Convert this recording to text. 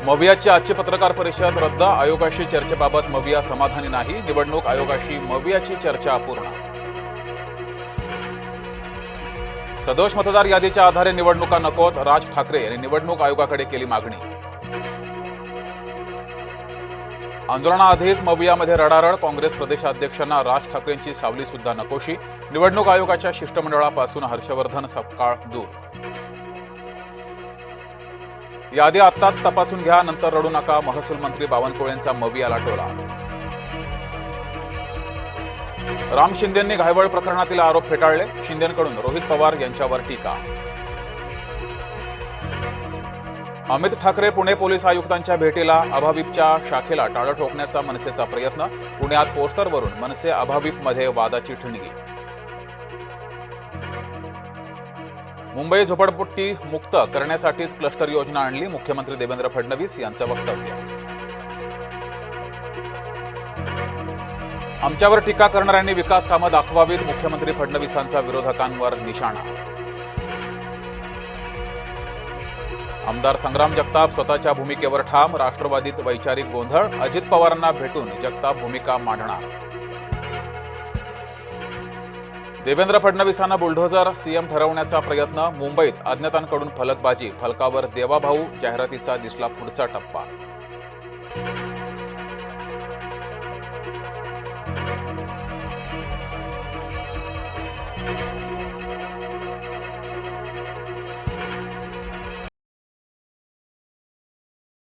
मवियाची आजची पत्रकार परिषद रद्द, आयोगाशी चर्चेबाबत मविया समाधानी नाही, निवडणूक आयोगाशी मवियाची चर्चा अपूर्ण। सदोष मतदार यादीच्या आधारे निवडणुका नकोत, राज ठाकरे यांनी निवडणूक आयोगाकडे केली मागणी। आंदोलनाआधीच मवियामध्ये रडारड, काँग्रेस प्रदेशाध्यक्षांना राज ठाकरेंची सावली सुद्धा नकोशी, निवडणूक आयोगाच्या शिष्टमंडळापासून हर्षवर्धन सपकाळ दूर। यादी आत्ताच तपासून घ्या, नंतर रडू नका, महसूल मंत्री बावनकुळेंचा मवियाला टोला। राम शिंदेंनी घायवळ प्रकरणातील आरोप फेटाळले, शिंदेंकडून रोहित पवार यांच्यावर टीका। अमित ठाकरे पुणे पोलीस आयुक्तांच्या भेटीला, अभाविपच्या शाखेला टाळं ठोकण्याचा मनसेचा प्रयत्न, पुण्यात पोस्टरवरून मनसे अभाविपमध्ये वादाची ठिणगी। मुंबई झोपडपट्टी मुक्त करण्यासाठीच क्लस्टर योजना आणली, मुख्यमंत्री देवेंद्र फडणवीस यांचं वक्तव्य। आमच्यावर टीका करणाऱ्यांनी विकास कामं दाखवावीत, मुख्यमंत्री फडणवीसांचा विरोधकांवर निशाणा। आमदार संग्राम जगताप स्वतःच्या भूमिकेवर ठाम, राष्ट्रवादीत वैचारिक गोंधळ, अजित पवारांना भेटून जगताप भूमिका मांडणार। देवेंद्र फडणवीसांना बुलडोझर सीएम ठरवण्याचा प्रयत्न, मुंबईत अज्ञातांकडून फलकबाजी, फलकावर देवाभाऊ जाहिरातीचा दिसला पुढचा टप्पा।